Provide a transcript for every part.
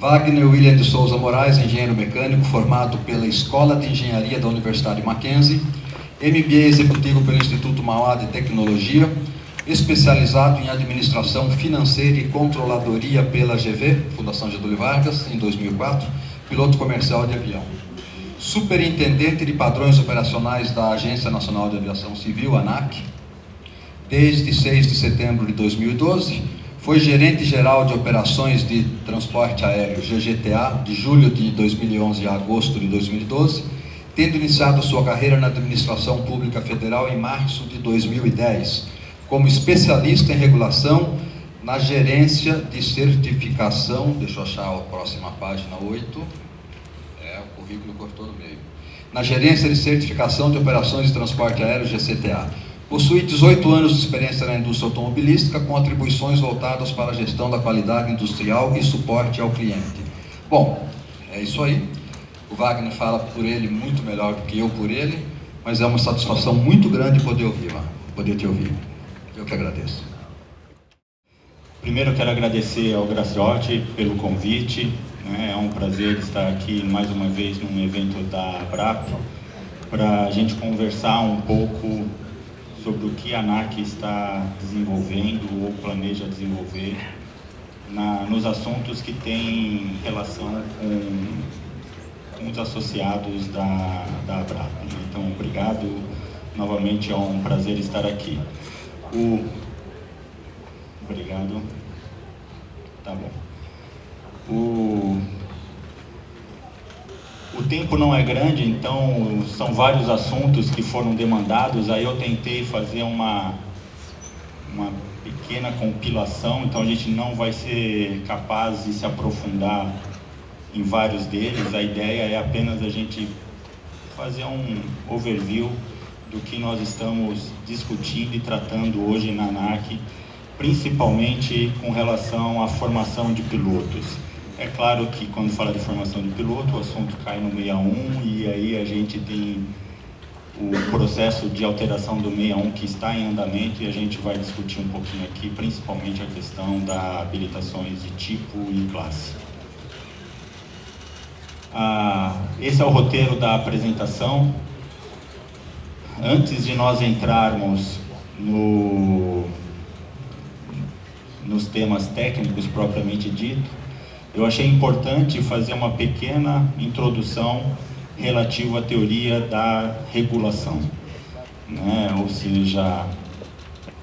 Wagner William de Souza Moraes, engenheiro mecânico, formado pela Escola de Engenharia da Universidade Mackenzie, MBA executivo pelo Instituto Mauá de Tecnologia, especializado em administração financeira e controladoria pela GV, Fundação Getúlio Vargas, em 2004, piloto comercial de avião. Superintendente de padrões operacionais da Agência Nacional de Aviação Civil, ANAC, desde 6 de setembro de 2012, foi gerente geral de operações de transporte aéreo, GGTA, de julho de 2011 a agosto de 2012, tendo iniciado sua carreira na administração pública federal em março de 2010, como especialista em regulação na gerência de certificação, deixa eu achar a próxima página 8, o currículo cortou no meio, na gerência de certificação de operações de transporte aéreo, GCTA. Possui 18 anos de experiência na indústria automobilística, com atribuições voltadas para a gestão da qualidade industrial e suporte ao cliente. Bom, é isso aí. O Wagner fala por ele muito melhor do que eu por ele, mas é uma satisfação muito grande poder te ouvir. Eu que agradeço. Primeiro eu quero agradecer ao Graciotti pelo convite. É um prazer estar aqui mais uma vez num evento da ABRAP para a gente conversar um pouco sobre o que a ANAC está desenvolvendo ou planeja desenvolver nos assuntos que têm relação com os associados da ABRAP. Então, obrigado. Novamente, é um prazer estar aqui. Obrigado. Tá bom. O tempo não é grande, então são vários assuntos que foram demandados. Aí eu tentei fazer uma pequena compilação, então a gente não vai ser capaz de se aprofundar em vários deles. A ideia é apenas a gente fazer um overview do que nós estamos discutindo e tratando hoje na ANAC, principalmente com relação à formação de pilotos. É claro que quando fala de formação de piloto, o assunto cai no 61 e aí a gente tem o processo de alteração do 61 que está em andamento e a gente vai discutir um pouquinho aqui, principalmente a questão das habilitações de tipo e classe. Esse é o roteiro da apresentação. Antes de nós entrarmos nos temas técnicos propriamente dito, eu achei importante fazer uma pequena introdução relativa à teoria da regulação, né? Ou seja,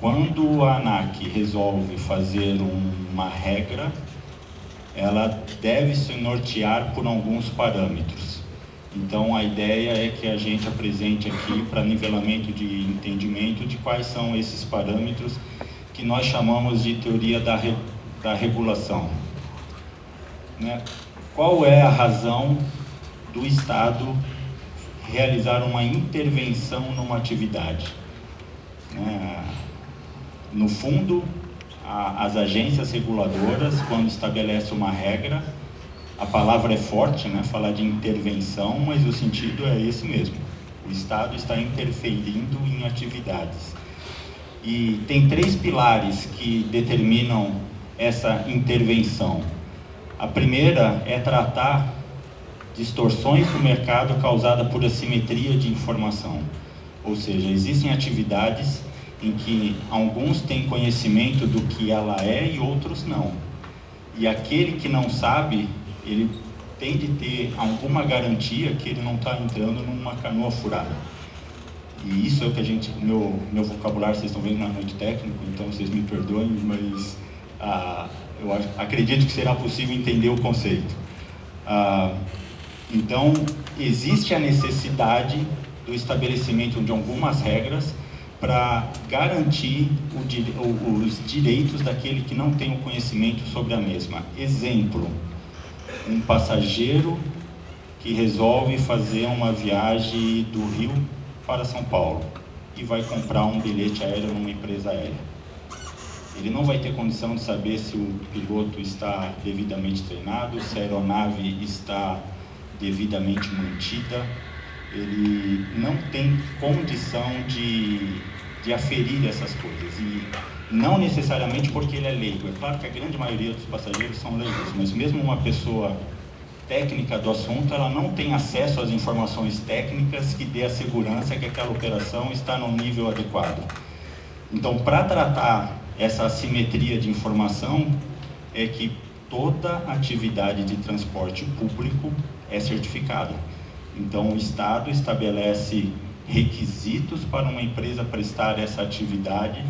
quando a ANAC resolve fazer uma regra, ela deve se nortear por alguns parâmetros. Então a ideia é que a gente apresente aqui para nivelamento de entendimento de quais são esses parâmetros que nós chamamos de teoria da regulação. Né? Qual é a razão do Estado realizar uma intervenção numa atividade? No fundo, as agências reguladoras, quando estabelecem uma regra, a palavra é forte, né? Falar de intervenção, mas o sentido é esse mesmo. O Estado está interferindo em atividades. E tem 3 pilares que determinam essa intervenção. A primeira é tratar distorções do mercado causadas por assimetria de informação. Ou seja, existem atividades em que alguns têm conhecimento do que ela é e outros não. E aquele que não sabe, ele tem de ter alguma garantia que ele não está entrando numa canoa furada. E isso é o que a gente, meu vocabulário, vocês estão vendo, não é muito técnico, então vocês me perdoem, mas eu acredito que será possível entender o conceito. Então, existe a necessidade do estabelecimento de algumas regras para garantir os direitos daquele que não tem o conhecimento sobre a mesma. Exemplo, um passageiro que resolve fazer uma viagem do Rio para São Paulo e vai comprar um bilhete aéreo numa empresa aérea. Ele não vai ter condição de saber se o piloto está devidamente treinado, se a aeronave está devidamente mantida. Ele não tem condição de aferir essas coisas. Não necessariamente porque ele é leigo. É claro que a grande maioria dos passageiros são leigos, mas mesmo uma pessoa técnica do assunto, ela não tem acesso às informações técnicas que dê a segurança que aquela operação está no nível adequado. Então, para tratar essa assimetria de informação, é que toda atividade de transporte público é certificada. Então, o Estado estabelece requisitos para uma empresa prestar essa atividade,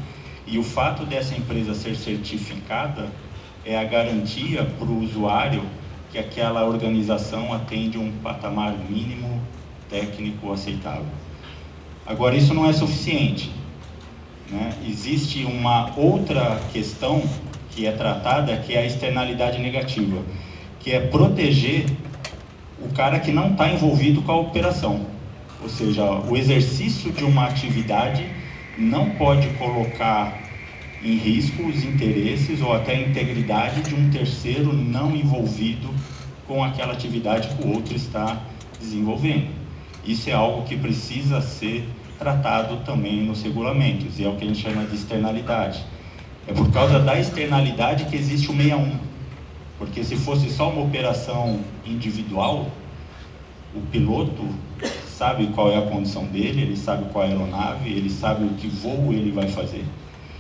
e o fato dessa empresa ser certificada é a garantia para o usuário que aquela organização atende um patamar mínimo técnico aceitável. Agora, isso não é suficiente, né? Existe uma outra questão que é tratada, que é a externalidade negativa, que é proteger o cara que não está envolvido com a operação. Ou seja, o exercício de uma atividade não pode colocar em risco os interesses ou até a integridade de um terceiro não envolvido com aquela atividade que o outro está desenvolvendo. Isso é algo que precisa ser tratado também nos regulamentos, e é o que a gente chama de externalidade. É por causa da externalidade que existe o 61, porque se fosse só uma operação individual, o piloto sabe qual é a condição dele, ele sabe qual é a aeronave, ele sabe o que voo ele vai fazer.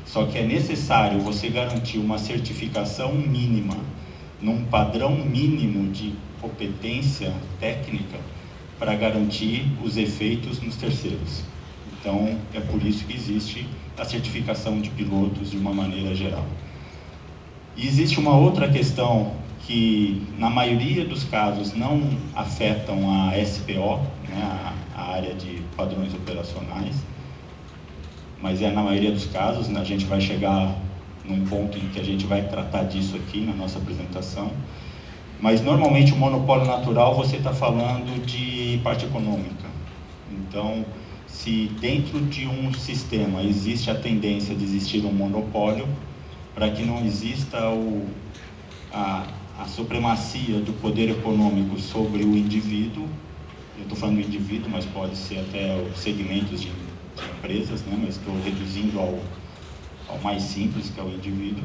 Só que é necessário você garantir uma certificação mínima, num padrão mínimo de competência técnica, para garantir os efeitos nos terceiros. Então, é por isso que existe a certificação de pilotos de uma maneira geral. E existe uma outra questão que, na maioria dos casos, não afetam a SPO, né, a área de padrões operacionais, mas na maioria dos casos, né, a gente vai chegar num ponto em que a gente vai tratar disso aqui na nossa apresentação. Mas, normalmente, o monopólio natural, você está falando de parte econômica. Então, se dentro de um sistema existe a tendência de existir um monopólio, para que não exista a supremacia do poder econômico sobre o indivíduo, eu estou falando do indivíduo, mas pode ser até os segmentos de empresas, né? Mas estou reduzindo ao mais simples, que é o indivíduo.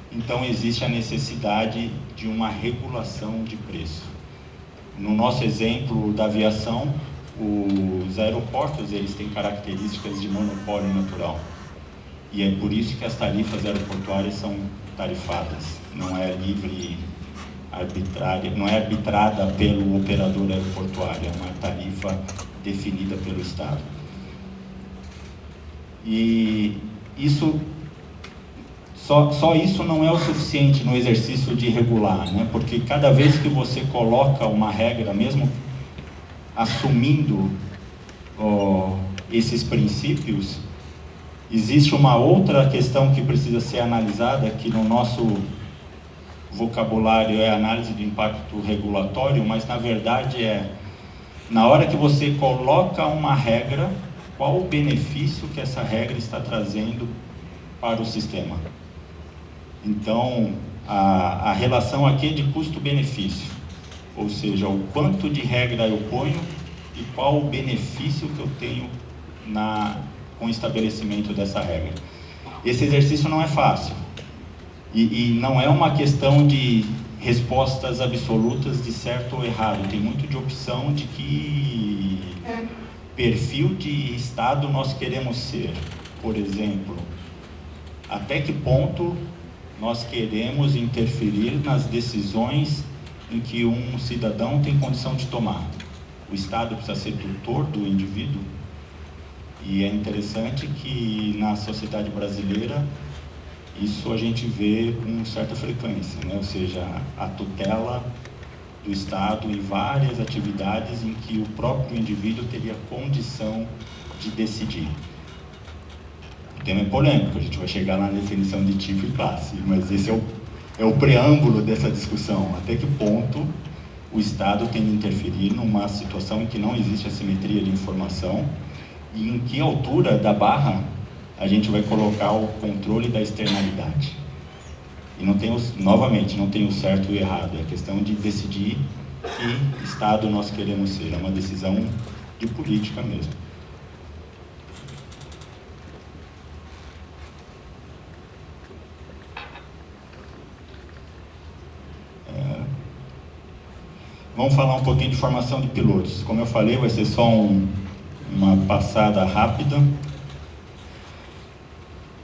Então, existe a necessidade de uma regulação de preço. No nosso exemplo da aviação, os aeroportos, eles têm características de monopólio natural. E é por isso que as tarifas aeroportuárias são tarifadas. Não é livre, arbitrária, não é arbitrada pelo operador aeroportuário, é uma tarifa definida pelo Estado. E isso, só isso não é o suficiente no exercício de regular, né? Porque cada vez que você coloca uma regra, mesmo assumindo esses princípios, existe uma outra questão que precisa ser analisada, que no nosso vocabulário é análise de impacto regulatório, mas na verdade na hora que você coloca uma regra, qual o benefício que essa regra está trazendo para o sistema. Então, a relação aqui é de custo-benefício, ou seja, o quanto de regra eu ponho e qual o benefício que eu tenho com o estabelecimento dessa regra. Esse exercício não é fácil, e não é uma questão de respostas absolutas de certo ou errado, tem muito de opção de que perfil de Estado nós queremos ser. Por exemplo, até que ponto nós queremos interferir nas decisões em que um cidadão tem condição de tomar. O Estado precisa ser tutor do indivíduo, e é interessante que na sociedade brasileira isso a gente vê com certa frequência, né? Ou seja, a tutela do Estado em várias atividades em que o próprio indivíduo teria condição de decidir. O tema é polêmico, a gente vai chegar na definição de tipo e classe, mas esse é o preâmbulo dessa discussão. Até que ponto o Estado tem de interferir numa situação em que não existe assimetria de informação, e em que altura da barra a gente vai colocar o controle da externalidade. E novamente, não tem o certo e o errado, é questão de decidir que Estado nós queremos ser, é uma decisão de política mesmo. Vamos falar um pouquinho de formação de pilotos. Como eu falei, vai ser só uma passada rápida.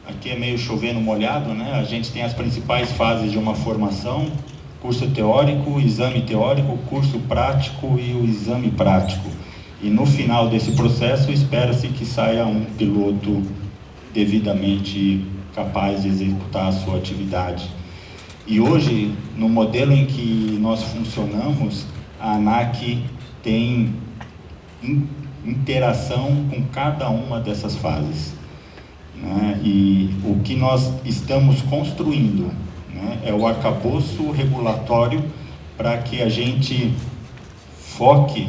Aqui é meio chovendo molhado, né? A gente tem as principais fases de uma formação: curso teórico, exame teórico, curso prático e o exame prático. E no final desse processo, espera-se que saia um piloto devidamente capaz de executar a sua atividade. E hoje, no modelo em que nós funcionamos, a ANAC tem interação com cada uma dessas fases, né? E o que nós estamos construindo, né, é o arcabouço regulatório para que a gente foque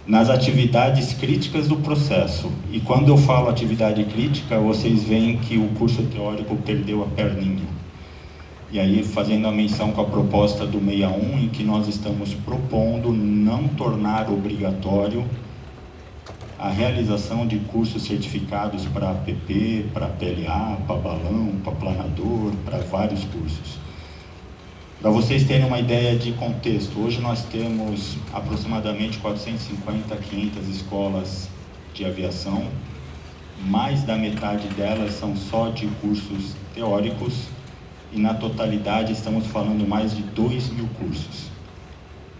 nas atividades críticas do processo. E quando eu falo atividade crítica, vocês veem que o curso teórico perdeu a perninha. E aí, fazendo a menção com a proposta do 61, em que nós estamos propondo não tornar obrigatório a realização de cursos certificados para APP, para PLA, para balão, para planador, para vários cursos. Para vocês terem uma ideia de contexto, hoje nós temos aproximadamente 450 a 500 escolas de aviação, mais da metade delas são só de cursos teóricos, e na totalidade estamos falando mais de 2.000 cursos.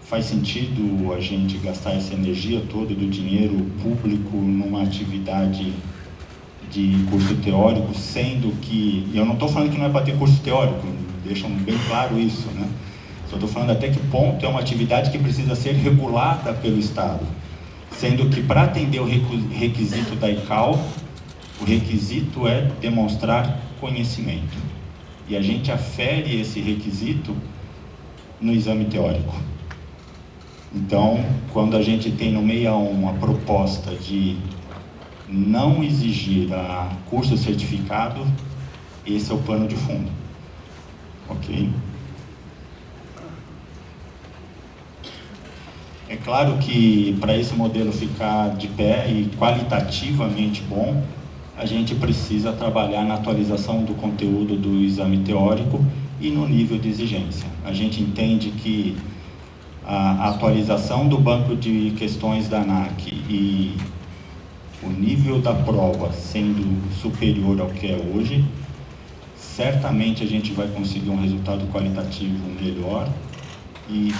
Faz sentido a gente gastar essa energia toda do dinheiro público numa atividade de curso teórico, sendo que, eu não estou falando que não é para ter curso teórico, deixam bem claro isso, né? Só estou falando até que ponto é uma atividade que precisa ser regulada pelo Estado, sendo que para atender o requisito da ICAO, o requisito é demonstrar conhecimento. E a gente afere esse requisito no exame teórico. Então, quando a gente tem no 61 a proposta de não exigir a curso certificado, esse é o pano de fundo. Ok? É claro que para esse modelo ficar de pé e qualitativamente bom, a gente precisa trabalhar na atualização do conteúdo do exame teórico e no nível de exigência. A gente entende que a atualização do banco de questões da ANAC e o nível da prova sendo superior ao que é hoje, certamente a gente vai conseguir um resultado qualitativo melhor e,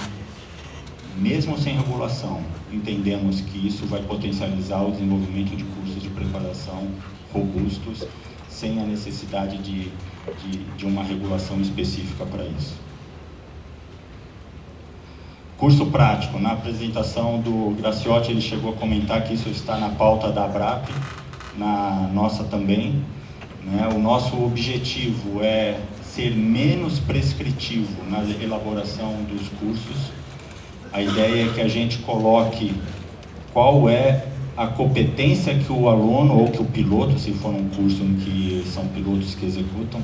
mesmo sem regulação, entendemos que isso vai potencializar o desenvolvimento de cursos de preparação robustos, sem a necessidade de uma regulação específica para isso. Curso prático. Na apresentação do Graciotti, ele chegou a comentar que isso está na pauta da ABRAP, na nossa também, né? O nosso objetivo é ser menos prescritivo na elaboração dos cursos. A ideia é que a gente coloque qual é a competência que o aluno ou que o piloto, se for um curso em que são pilotos que executam,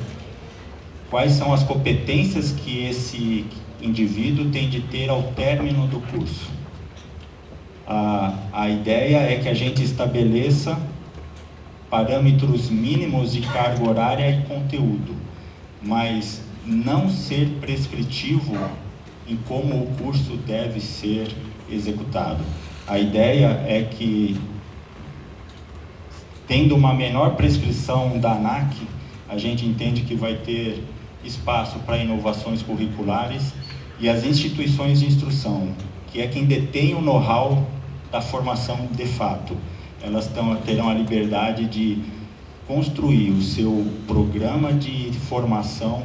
quais são as competências que esse indivíduo tem de ter ao término do curso. A ideia é que a gente estabeleça parâmetros mínimos de carga horária e conteúdo, mas não ser prescritivo em como o curso deve ser executado. A ideia é que, tendo uma menor prescrição da ANAC, a gente entende que vai ter espaço para inovações curriculares e as instituições de instrução, que é quem detém o know-how da formação de fato, elas terão a liberdade de construir o seu programa de formação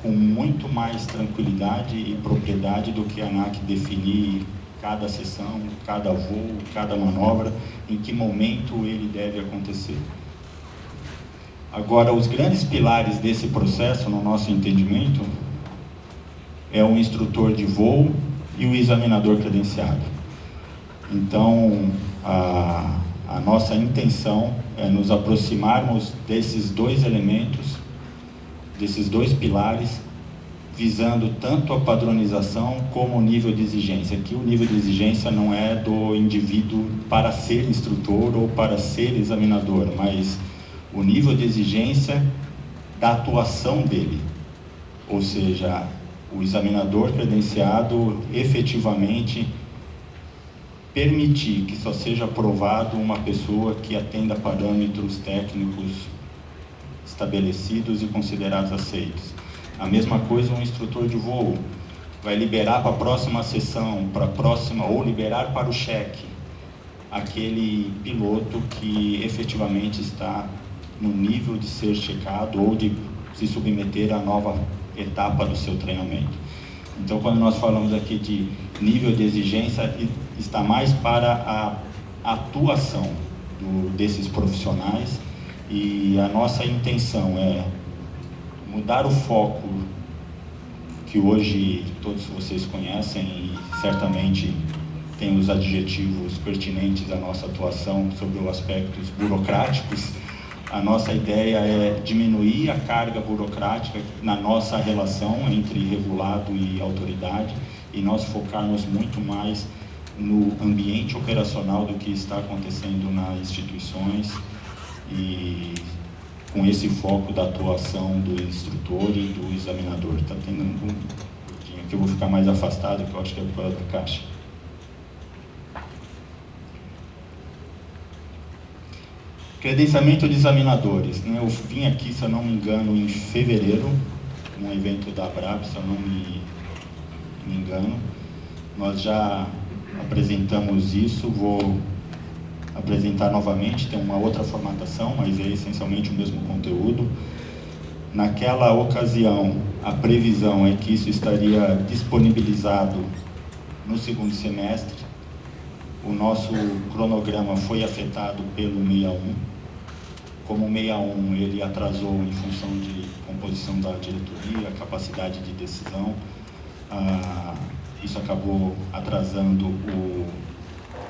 com muito mais tranquilidade e propriedade do que a ANAC definir cada sessão, cada voo, cada manobra, em que momento ele deve acontecer. Agora, os grandes pilares desse processo, no nosso entendimento, é o instrutor de voo e o examinador credenciado. Então, a nossa intenção é nos aproximarmos desses dois elementos, desses dois pilares, visando tanto a padronização como o nível de exigência. Aqui o nível de exigência não é do indivíduo para ser instrutor ou para ser examinador, mas o nível de exigência da atuação dele. Ou seja, o examinador credenciado efetivamente permitir que só seja aprovado uma pessoa que atenda parâmetros técnicos estabelecidos e considerados aceitos. A mesma coisa um instrutor de voo vai liberar para a próxima sessão, para a próxima, ou liberar para o cheque, aquele piloto que efetivamente está no nível de ser checado ou de se submeter à nova etapa do seu treinamento. Então, quando nós falamos aqui de nível de exigência, está mais para a atuação desses profissionais, e a nossa intenção é mudar o foco que hoje todos vocês conhecem e certamente tem os adjetivos pertinentes à nossa atuação sobre os aspectos burocráticos. A nossa ideia é diminuir a carga burocrática na nossa relação entre regulado e autoridade e nós focarmos muito mais no ambiente operacional do que está acontecendo nas instituições e com esse foco da atuação do instrutor e do examinador. Está tendo um pouquinho que eu vou ficar mais afastado, que eu acho que é por causa da caixa. Credenciamento de examinadores, né? Eu vim aqui, se eu não me engano, em fevereiro, num evento da ABRAB, se eu não me engano. Nós já apresentamos isso, vou apresentar novamente, tem uma outra formatação, mas é essencialmente o mesmo conteúdo. Naquela ocasião, a previsão é que isso estaria disponibilizado no segundo semestre. O nosso cronograma foi afetado pelo 61. Como o 61 ele atrasou em função de composição da diretoria, capacidade de decisão, isso acabou atrasando o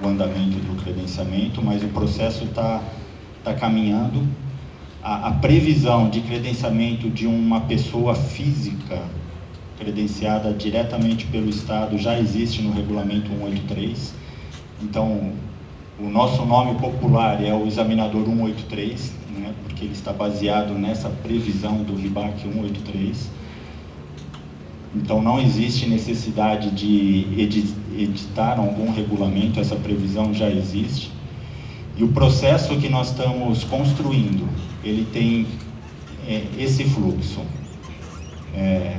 andamento do credenciamento, mas o processo está caminhando. A previsão de credenciamento de uma pessoa física credenciada diretamente pelo Estado já existe no Regulamento 183. Então, o nosso nome popular é o Examinador 183, né, porque ele está baseado nessa previsão do RIBAC 183. Então, não existe necessidade de editar algum regulamento, essa previsão já existe. E o processo que nós estamos construindo, ele tem esse fluxo.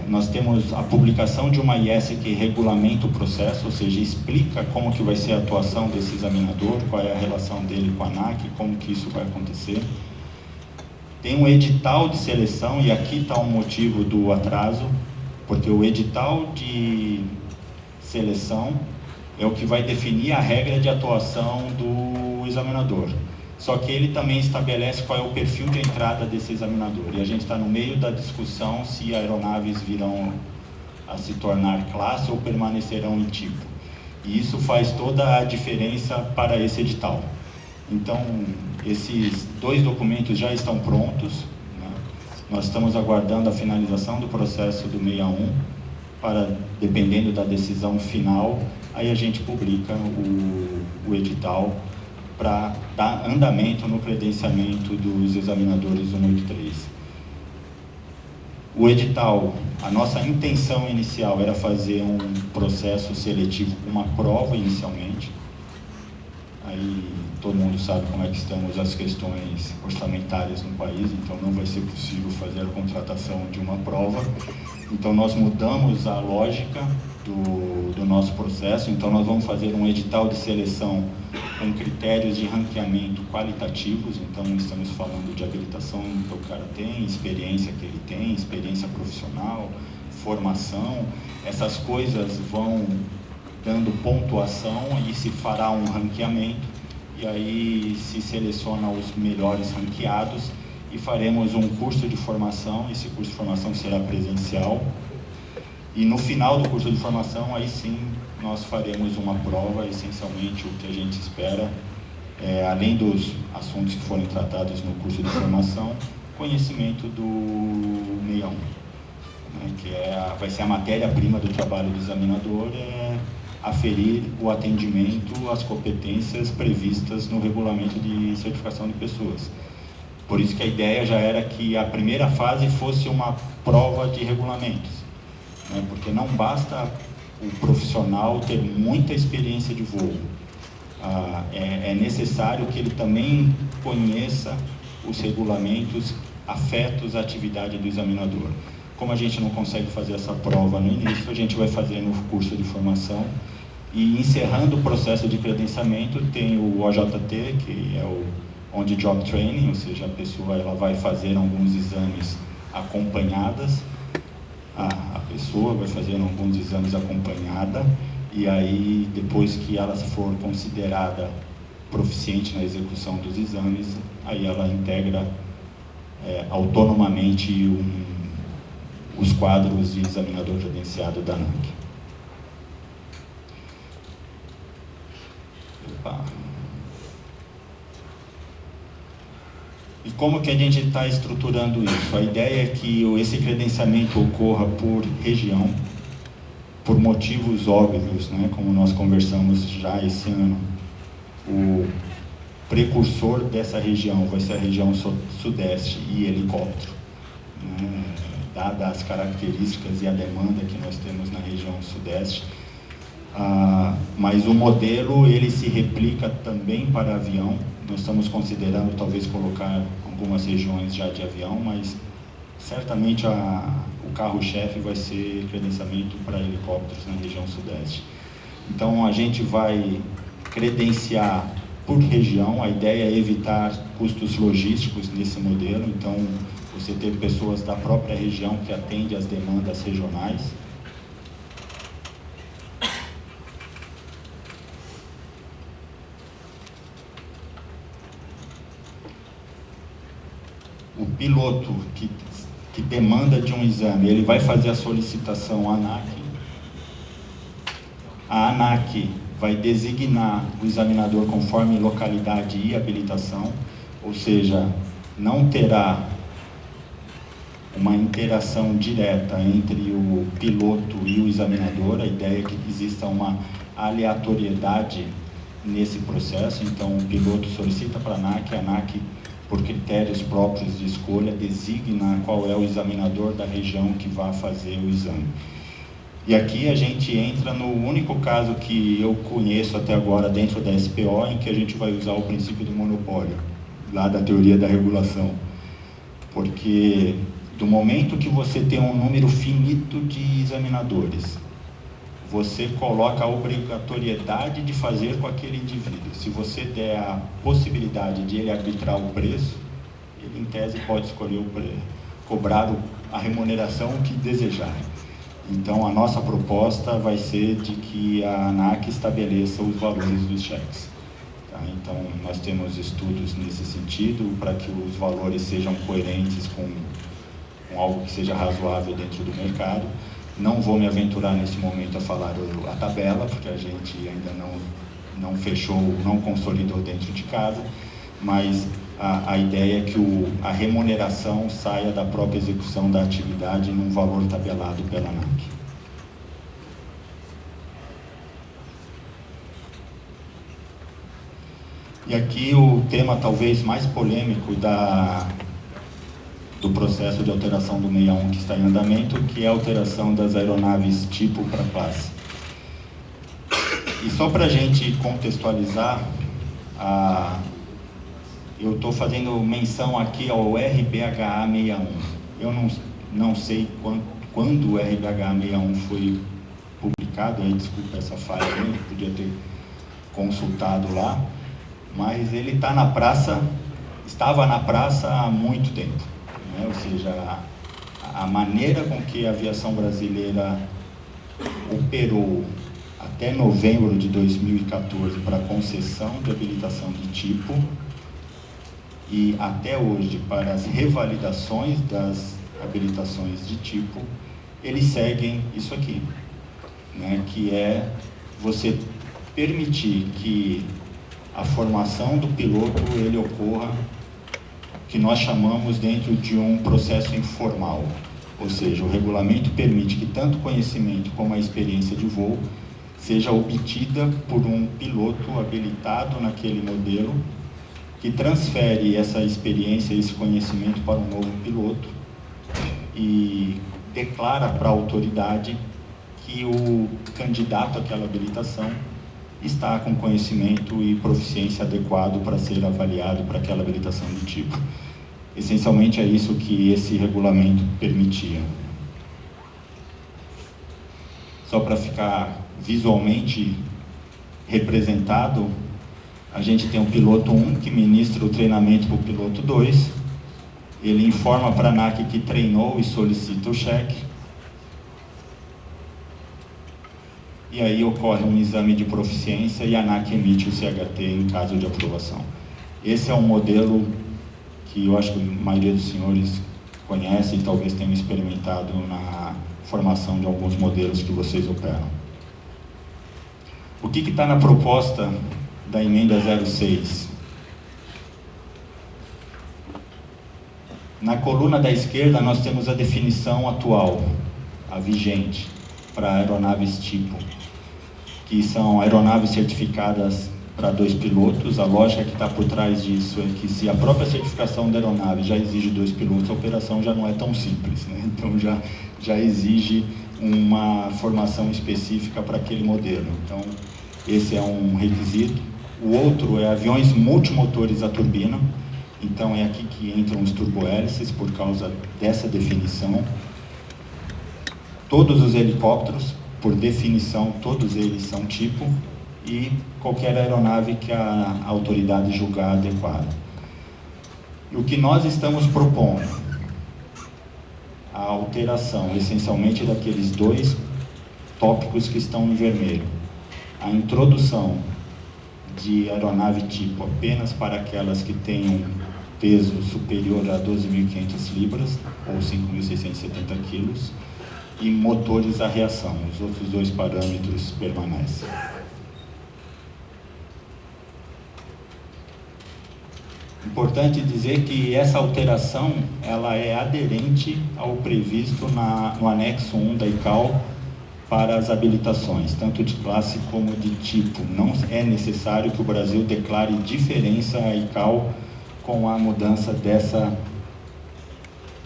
Nós temos a publicação de uma IS que regulamenta o processo, ou seja, explica como que vai ser a atuação desse examinador, qual é a relação dele com a ANAC, como que isso vai acontecer. Tem um edital de seleção, e aqui está o motivo do atraso, porque o edital de seleção é o que vai definir a regra de atuação do examinador. Só que ele também estabelece qual é o perfil de entrada desse examinador. E a gente está no meio da discussão se aeronaves virão a se tornar classe ou permanecerão em tipo. E isso faz toda a diferença para esse edital. Então, esses dois documentos já estão prontos, né? Nós estamos aguardando a finalização do processo do 61, para, dependendo da decisão final, aí a gente publica o edital para dar andamento no credenciamento dos examinadores 183. O edital, a nossa intenção inicial era fazer um processo seletivo com uma prova inicialmente. Aí todo mundo sabe como é que estamos as questões orçamentárias no país, então não vai ser possível fazer a contratação de uma prova. Então nós mudamos a lógica do nosso processo, então nós vamos fazer um edital de seleção com critérios de ranqueamento qualitativos, então estamos falando de habilitação que o cara tem, experiência que ele tem, experiência profissional, formação, essas coisas vão dando pontuação e se fará um ranqueamento, e aí se seleciona os melhores ranqueados e faremos um curso de formação, esse curso de formação será presencial. E no final do curso de formação, aí sim, nós faremos uma prova, essencialmente o que a gente espera, além dos assuntos que forem tratados no curso de formação, conhecimento do 61, né, que vai ser a matéria-prima do trabalho do examinador, aferir o atendimento às competências previstas no regulamento de certificação de pessoas. Por isso que a ideia já era que a primeira fase fosse uma prova de regulamentos. né? Porque não basta o profissional ter muita experiência de voo. É necessário que ele também conheça os regulamentos afetos à atividade do examinador. Como a gente não consegue fazer essa prova no início, a gente vai fazer no curso de formação. E encerrando o processo de credenciamento, tem o OJT, que é o On-the-Job Training, ou seja, a pessoa ela vai fazer alguns exames acompanhadas, a pessoa vai fazer alguns exames acompanhada, e aí, depois que ela for considerada proficiente na execução dos exames, aí ela integra autonomamente os quadros de examinador credenciado da ANAC. E como que a gente está estruturando isso? A ideia é que esse credenciamento ocorra por região, por motivos óbvios, né? Como nós conversamos já esse ano. O precursor dessa região vai ser a região sudeste e helicóptero, né? Dadas as características e a demanda que nós temos na região sudeste. Mas o modelo ele se replica também para avião. Nós estamos considerando talvez colocar algumas regiões já de avião, mas certamente o carro-chefe vai ser credenciamento para helicópteros na região sudeste. Então a gente vai credenciar por região. A ideia é evitar custos logísticos nesse modelo, então você ter pessoas da própria região que atendem às demandas regionais. O piloto que demanda de um exame, ele vai fazer a solicitação à ANAC. A ANAC vai designar o examinador conforme localidade e habilitação, ou seja, não terá uma interação direta entre o piloto e o examinador. A ideia é que exista uma aleatoriedade nesse processo. Então, o piloto solicita para a ANAC, por critérios próprios de escolha, designa qual é o examinador da região que vai fazer o exame. E aqui a gente entra no único caso que eu conheço até agora dentro da SPO, em que a gente vai usar o princípio do monopólio, lá da teoria da regulação. Porque do momento que você tem um número finito de examinadores, você coloca a obrigatoriedade de fazer com aquele indivíduo. Se você der a possibilidade de ele arbitrar o preço, ele em tese pode escolher cobrar a remuneração que desejar. Então a nossa proposta vai ser de que a ANAC estabeleça os valores dos cheques. Tá? Então nós temos estudos nesse sentido, para que os valores sejam coerentes com algo que seja razoável dentro do mercado. Não vou me aventurar nesse momento a falar a tabela, porque a gente ainda não fechou, não consolidou dentro de casa, mas a ideia é que a remuneração saia da própria execução da atividade num valor tabelado pela ANAC. E aqui o tema talvez mais polêmico do processo de alteração do 61 que está em andamento, que é a alteração das aeronaves tipo para classe. E só para a gente contextualizar, eu estou fazendo menção aqui ao RBHA 61. Eu não sei quando o RBHA 61 foi publicado, aí desculpa essa falha, eu podia ter consultado lá, mas ele estava na praça há muito tempo. Ou seja, a maneira com que a aviação brasileira operou até novembro de 2014 para concessão de habilitação de tipo e até hoje para as revalidações das habilitações de tipo, eles seguem isso aqui, né? Que é você permitir que a formação do piloto ele ocorra, que nós chamamos dentro de um processo informal, ou seja, o regulamento permite que tanto o conhecimento como a experiência de voo seja obtida por um piloto habilitado naquele modelo, que transfere essa experiência e esse conhecimento para um novo piloto, e declara para a autoridade que o candidato àquela habilitação está com conhecimento e proficiência adequado para ser avaliado para aquela habilitação de tipo. Essencialmente é isso que esse regulamento permitia. Só para ficar visualmente representado, a gente tem o piloto 1 que ministra o treinamento para o piloto 2, ele informa para a ANAC que treinou e solicita o cheque, e aí ocorre um exame de proficiência e a ANAC emite o CHT em caso de aprovação. Esse é um modelo que eu acho que a maioria dos senhores conhece e talvez tenham experimentado na formação de alguns modelos que vocês operam. O que está na proposta da emenda 06? Na coluna da esquerda nós temos a definição atual, a vigente, para aeronaves tipo, que são aeronaves certificadas para 2 pilotos. A lógica que está por trás disso é que se a própria certificação da aeronave já exige 2 pilotos, a operação já não é tão simples, né? Então já exige uma formação específica para aquele modelo. Então esse é um requisito. O outro é aviões multimotores a turbina. Então é aqui que entram os turbohélices por causa dessa definição. Todos os helicópteros, por definição, todos eles são tipo, e qualquer aeronave que a autoridade julgar adequada. E o que nós estamos propondo? A alteração, essencialmente, daqueles 2 tópicos que estão em vermelho. A introdução de aeronave tipo apenas para aquelas que tenham peso superior a 12.500 libras, ou 5.670 quilos, e motores a reação. Os outros 2 parâmetros permanecem. Importante dizer que essa alteração ela é aderente ao previsto no anexo 1 da ICAO para as habilitações, tanto de classe como de tipo. Não é necessário que o Brasil declare diferença à ICAO com a mudança dessa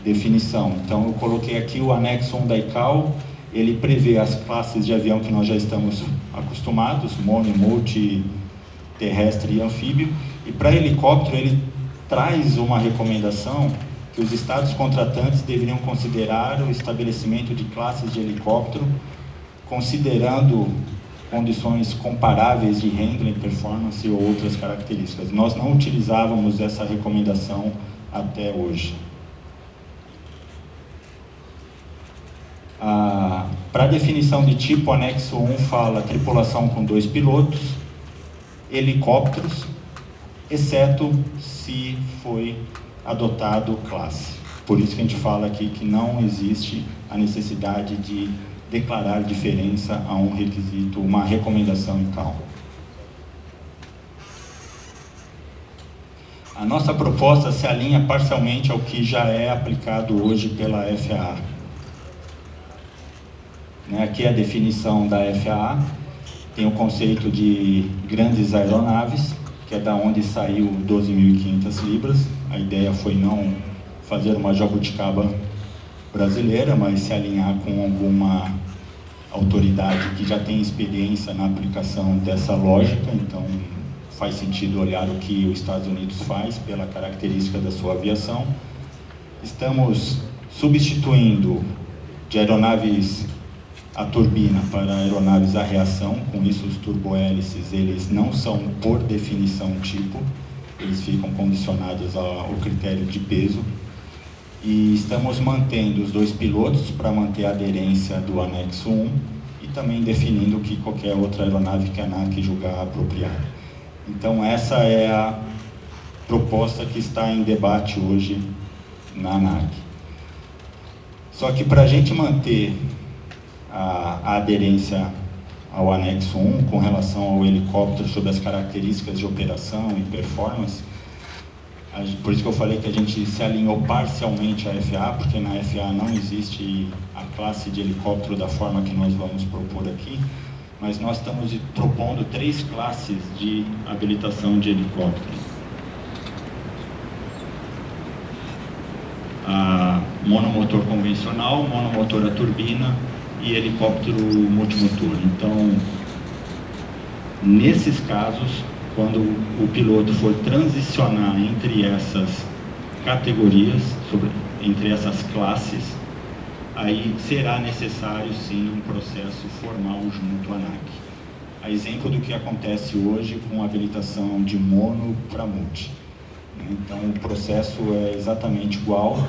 definição. Então eu coloquei aqui o anexo 1 da ICAO, ele prevê as classes de avião que nós já estamos acostumados, mono, multi, terrestre e anfíbio, e para helicóptero ele traz uma recomendação que os estados contratantes deveriam considerar o estabelecimento de classes de helicóptero, considerando condições comparáveis de handling, performance ou outras características. Nós não utilizávamos essa recomendação até hoje. Para a definição de tipo, o anexo 1 fala tripulação com 2 pilotos, helicópteros, exceto se foi adotado classe. Por isso que a gente fala aqui que não existe a necessidade de declarar diferença a um requisito, uma recomendação ICAO. A nossa proposta se alinha parcialmente ao que já é aplicado hoje pela FAA. Aqui é a definição da FAA, tem o conceito de grandes aeronaves, que é da onde saiu 12.500 libras. A ideia foi não fazer uma jabuticaba brasileira, mas se alinhar com alguma autoridade que já tem experiência na aplicação dessa lógica. Então faz sentido olhar o que os Estados Unidos faz pela característica da sua aviação. Estamos substituindo de aeronaves a turbina para aeronaves a reação. Com isso, os turbohélices eles não são por definição tipo, eles ficam condicionados ao critério de peso. E estamos mantendo os 2 pilotos para manter a aderência do anexo 1 e também definindo que qualquer outra aeronave que a ANAC julgar apropriada. Então essa é a proposta que está em debate hoje na ANAC. Só que para a gente manter a aderência ao anexo 1 com relação ao helicóptero sobre as características de operação e performance, por isso que eu falei que a gente se alinhou parcialmente à FAA, porque na FAA não existe a classe de helicóptero da forma que nós vamos propor aqui, mas nós estamos propondo 3 classes de habilitação de helicóptero. monomotor convencional, monomotor a turbina e helicóptero multimotor. Então, nesses casos, quando o piloto for transicionar entre essas categorias, entre essas classes, aí será necessário sim um processo formal junto à ANAC. A exemplo do que acontece hoje com a habilitação de mono para multi. Então o processo é exatamente igual.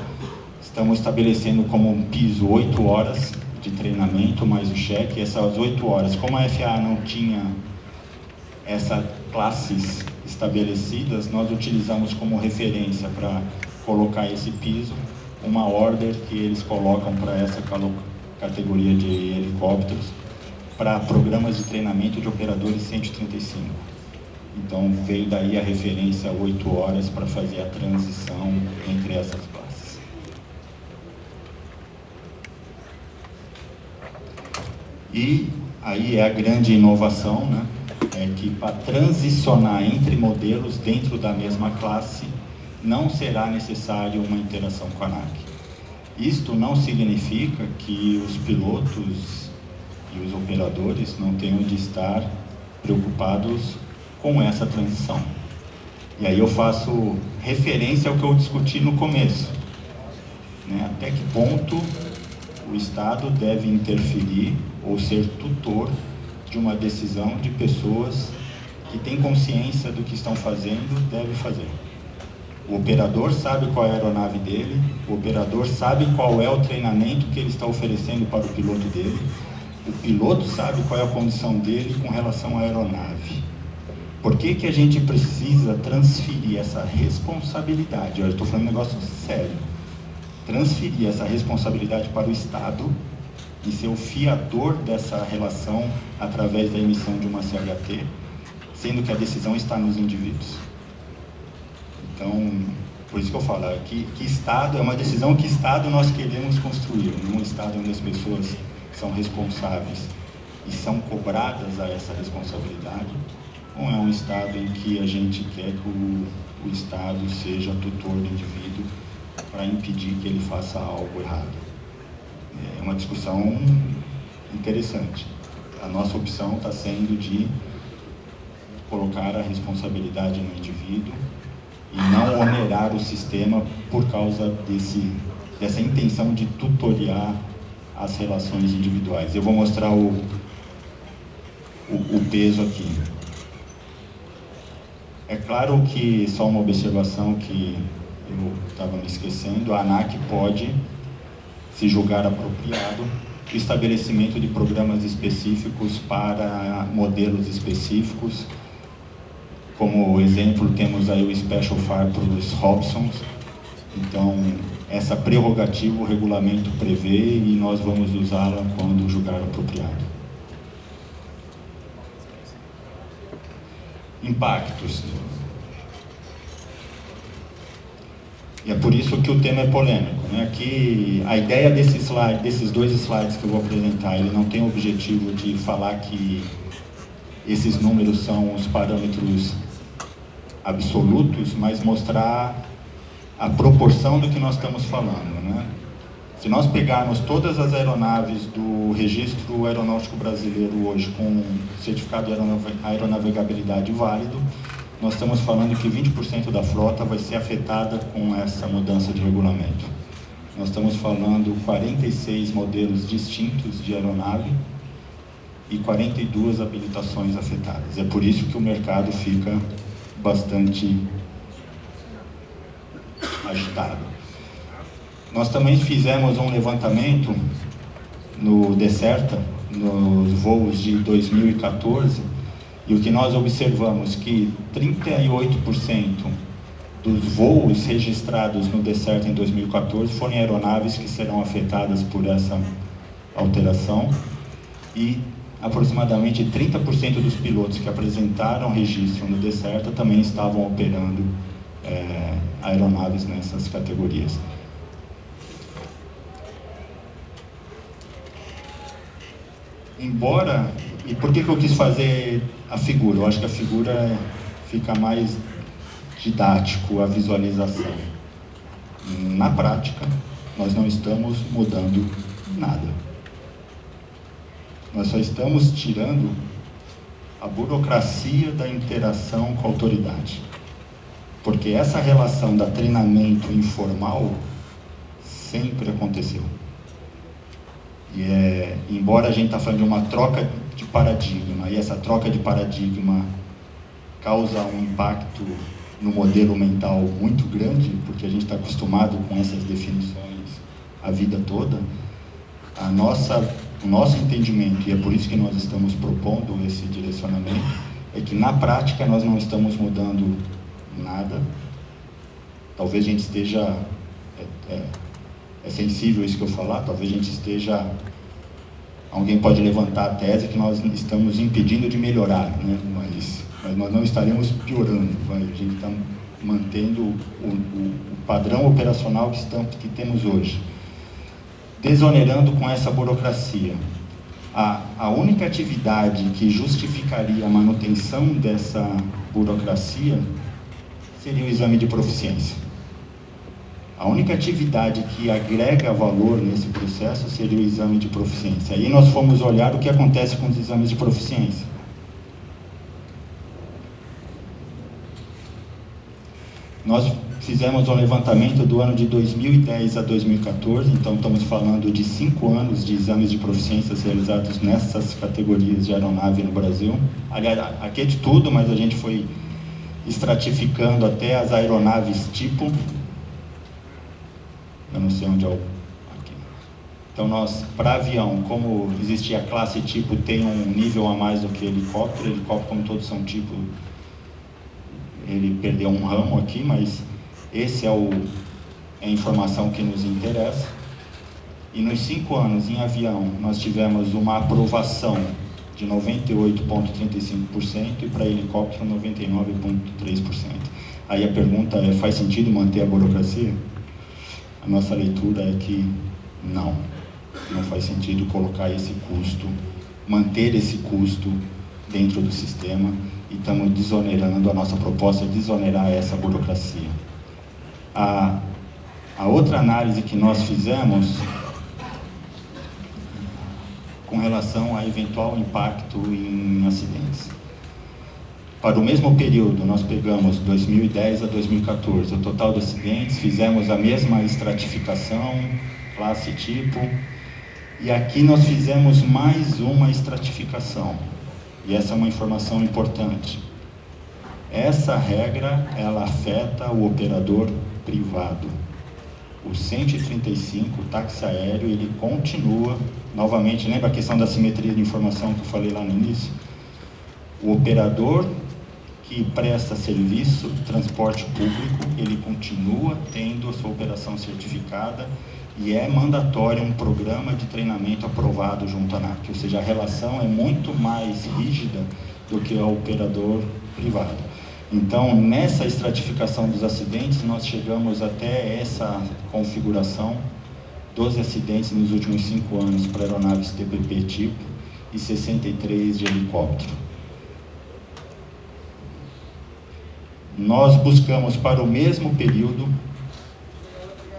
Estamos estabelecendo como um piso 8 horas de treinamento mais o cheque. Essas 8 horas, como a FAA não tinha essas classes estabelecidas, nós utilizamos como referência para colocar esse piso uma order que eles colocam para essa categoria de helicópteros para programas de treinamento de operadores 135. Então veio daí a referência 8 horas para fazer a transição entre essas classes. E aí é a grande inovação, né? É que para transicionar entre modelos dentro da mesma classe, não será necessário uma interação com a ANAC. Isto não significa que os pilotos e os operadores não tenham de estar preocupados com essa transição. E aí eu faço referência ao que eu discuti no começo, né? Até que ponto o Estado deve interferir ou ser tutor de uma decisão de pessoas que têm consciência do que estão fazendo, deve fazer. O operador sabe qual é a aeronave dele, o operador sabe qual é o treinamento que ele está oferecendo para o piloto dele, o piloto sabe qual é a condição dele com relação à aeronave. Por que que a gente precisa transferir essa responsabilidade? Eu estou falando um negócio sério. Transferir essa responsabilidade para o Estado e ser o fiador dessa relação através da emissão de uma CHT, sendo que a decisão está nos indivíduos. Então, por isso que eu falo, que Estado, é uma decisão que Estado nós queremos construir, um Estado onde as pessoas são responsáveis e são cobradas a essa responsabilidade, ou é um Estado em que a gente quer que o Estado seja tutor do indivíduo para impedir que ele faça algo errado? É uma discussão interessante. A nossa opção está sendo de colocar a responsabilidade no indivíduo e não onerar o sistema por causa dessa intenção de tutoriar as relações individuais. Eu vou mostrar o peso aqui. É claro que, só uma observação que eu estava me esquecendo, a ANAC pode se julgar apropriado o estabelecimento de programas específicos para modelos específicos. Como exemplo, temos aí o Special FAR para os Hobsons. Então, essa prerrogativa o regulamento prevê e nós vamos usá-la quando julgar apropriado. Impactos. E é por isso que o tema é polêmico, né? Aqui, a ideia desses dois slides que eu vou apresentar, ele não tem o objetivo de falar que esses números são os parâmetros absolutos, mas mostrar a proporção do que nós estamos falando, né? Se nós pegarmos todas as aeronaves do Registro Aeronáutico Brasileiro hoje com certificado de aeronavegabilidade válido, nós estamos falando que 20% da frota vai ser afetada com essa mudança de regulamento. Nós estamos falando 46 modelos distintos de aeronave e 42 habilitações afetadas. É por isso que o mercado fica bastante agitado. Nós também fizemos um levantamento no Decerta, nos voos de 2014, e o que nós observamos que 38% dos voos registrados no Decerta em 2014 foram aeronaves que serão afetadas por essa alteração, e aproximadamente 30% dos pilotos que apresentaram registro no Decerta também estavam operando aeronaves nessas categorias. Embora, e por que eu quis fazer a figura? Eu acho que a figura fica mais didático, a visualização. Na prática, nós não estamos mudando nada. Nós só estamos tirando a burocracia da interação com a autoridade. Porque essa relação da treinamento informal sempre aconteceu. E embora a gente está falando de uma troca de paradigma, e essa troca de paradigma causa um impacto no modelo mental muito grande, porque a gente está acostumado com essas definições a vida toda, o nosso entendimento, e é por isso que nós estamos propondo esse direcionamento, é que na prática nós não estamos mudando nada. Talvez a gente esteja, é sensível isso que eu falar, talvez a gente esteja, alguém pode levantar a tese que nós estamos impedindo de melhorar, né? Mas nós não estaremos piorando, a gente está mantendo o padrão operacional que temos hoje, desonerando com essa burocracia. A única atividade que justificaria a manutenção dessa burocracia seria o exame de proficiência. A única atividade que agrega valor nesse processo seria o exame de proficiência. Aí nós fomos olhar o que acontece com os exames de proficiência. Nós fizemos um levantamento do ano de 2010 a 2014, então estamos falando de 5 anos de exames de proficiência realizados nessas categorias de aeronave no Brasil. Aliás, aqui é de tudo, mas a gente foi estratificando até as aeronaves tipo. Eu não sei onde é o... Aqui. Então nós, para avião, como existia a classe tipo, tem um nível a mais do que helicóptero. Helicóptero, como todos são tipo, ele perdeu um ramo aqui, mas esse é a informação que nos interessa. E nos 5 anos em avião, nós tivemos uma aprovação de 98,35% e para helicóptero 99,3%. Aí a pergunta é, faz sentido manter a burocracia? A nossa leitura é que não faz sentido colocar esse custo, manter esse custo dentro do sistema, e estamos desonerando, a nossa proposta é desonerar essa burocracia. A outra análise que nós fizemos com relação a eventual impacto em acidentes. Para o mesmo período, nós pegamos 2010 a 2014, o total de acidentes, fizemos a mesma estratificação, classe tipo, e aqui nós fizemos mais uma estratificação, e essa é uma informação importante. Essa regra, ela afeta o operador privado. O 135, o táxi aéreo, ele continua, novamente, lembra a questão da simetria de informação que eu falei lá no início? O operador que presta serviço de transporte público, ele continua tendo a sua operação certificada e é mandatório um programa de treinamento aprovado junto à ANAC, ou seja, a relação é muito mais rígida do que o operador privado. Então, nessa estratificação dos acidentes, nós chegamos até essa configuração, 12 acidentes nos últimos 5 anos para aeronaves TPP tipo e 63 de helicóptero. Nós buscamos para o mesmo período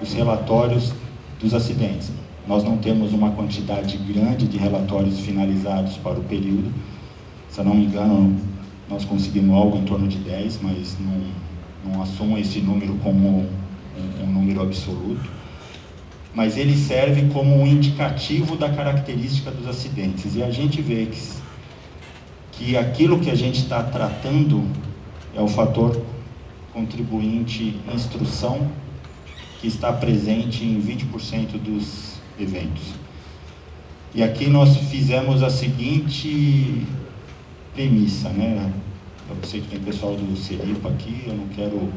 os relatórios dos acidentes. Nós não temos uma quantidade grande de relatórios finalizados para o período. Se eu não me engano, nós conseguimos algo em torno de 10, mas não assumam esse número como um número absoluto. Mas ele serve como um indicativo da característica dos acidentes. E a gente vê que aquilo que a gente está tratando é o fator contribuinte instrução, que está presente em 20% dos eventos. E aqui nós fizemos a seguinte premissa, né? Eu sei que tem pessoal do Seripa aqui, eu não quero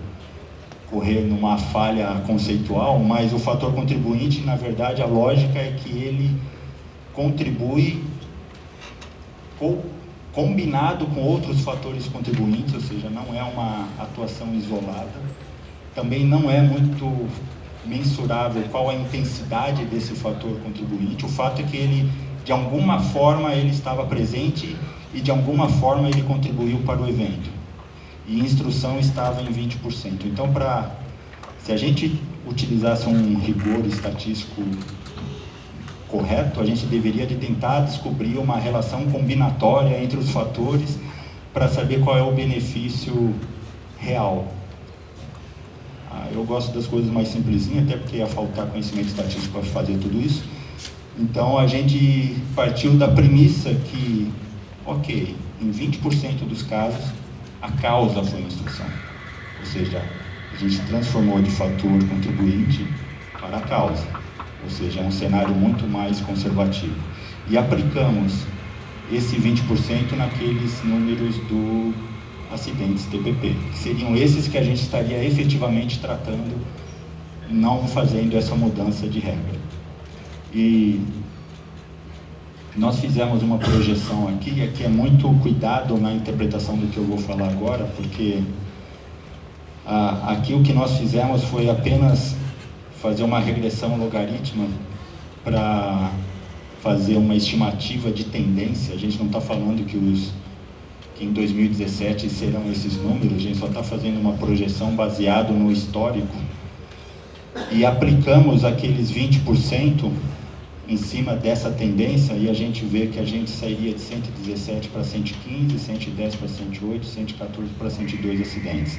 correr numa falha conceitual, mas o fator contribuinte, na verdade, a lógica é que ele contribui combinado com outros fatores contribuintes, ou seja, não é uma atuação isolada. Também não é muito mensurável qual a intensidade desse fator contribuinte. O fato é que ele, de alguma forma, ele estava presente e de alguma forma ele contribuiu para o evento. E instrução estava em 20%. Então, para Se a gente utilizasse um rigor estatístico correto, a gente deveria de tentar descobrir uma relação combinatória entre os fatores para saber qual é o benefício real. Eu gosto das coisas mais simplesinhas, até porque ia faltar conhecimento estatístico para fazer tudo isso. Então a gente partiu da premissa que, ok, em 20% dos casos a causa foi a instrução. Ou seja, a gente transformou de fator contribuinte para a causa. Ou seja, é um cenário muito mais conservativo. E aplicamos esse 20% naqueles números do acidentes TPP, que seriam esses que a gente estaria efetivamente tratando, não fazendo essa mudança de regra. E nós fizemos uma projeção aqui, e aqui é muito cuidado na interpretação do que eu vou falar agora, porque aqui o que nós fizemos foi apenas fazer uma regressão logarítmica para fazer uma estimativa de tendência. A gente não está falando que em 2017 serão esses números, a gente só está fazendo uma projeção baseado no histórico e aplicamos aqueles 20% em cima dessa tendência e a gente vê que a gente sairia de 117 para 115, 110 para 108, 114 para 102 acidentes.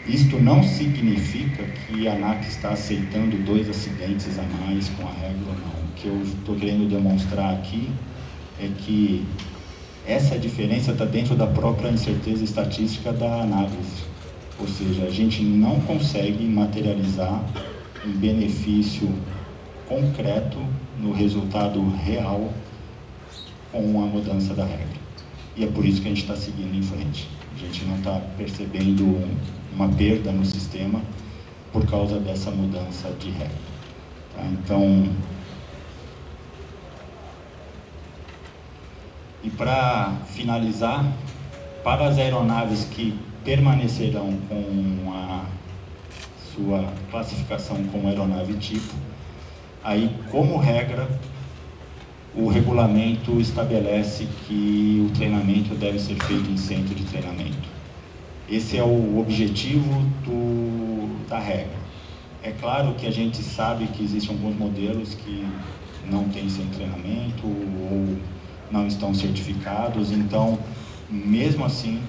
Isto não significa que a ANAC está aceitando 2 acidentes a mais com a regra ou não. O que eu estou querendo demonstrar aqui é que essa diferença está dentro da própria incerteza estatística da análise. Ou seja, a gente não consegue materializar um benefício concreto no resultado real com a mudança da regra. E é por isso que a gente está seguindo em frente. A gente não está percebendo uma perda no sistema por causa dessa mudança de regra. Tá? Então, e para finalizar, para as aeronaves que permanecerão com a sua classificação como aeronave tipo, aí, como regra, o regulamento estabelece que o treinamento deve ser feito em centro de treinamento. Esse é o objetivo da regra. É claro que a gente sabe que existem alguns modelos que não têm centro de treinamento ou não estão certificados, então, mesmo assim,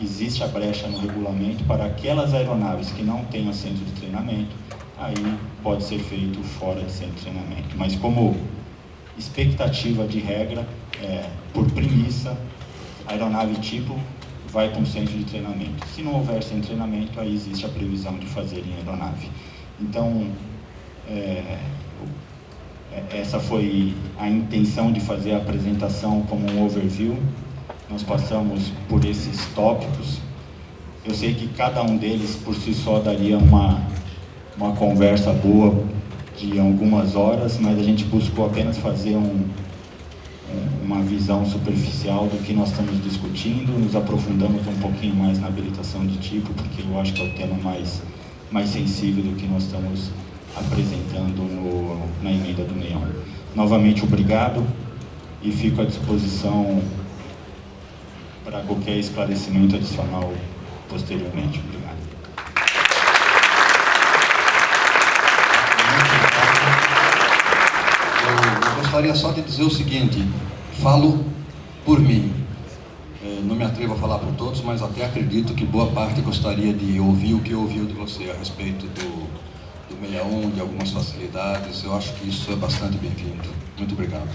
existe a brecha no regulamento para aquelas aeronaves que não tenham centro de treinamento, aí pode ser feito fora de centro de treinamento. Mas como expectativa de regra, por premissa, a aeronave tipo vai para um centro de treinamento. Se não houver centro de treinamento, aí existe a previsão de fazer em aeronave. Então, essa foi a intenção de fazer a apresentação como um overview. Nós passamos por esses tópicos. Eu sei que cada um deles, por si só, daria uma conversa boa de algumas horas, mas a gente buscou apenas fazer uma visão superficial do que nós estamos discutindo, nos aprofundamos um pouquinho mais na habilitação de tipo, porque eu acho que é o tema mais sensível do que nós estamos apresentando na emenda do 61. Novamente, obrigado e fico à disposição para qualquer esclarecimento adicional posteriormente. Obrigado. Eu gostaria só de dizer o seguinte, falo por mim, não me atrevo a falar por todos, mas até acredito que boa parte gostaria de ouvir o que ouviu de você a respeito do 61, de algumas facilidades. Eu acho que isso é bastante bem-vindo. Muito obrigado.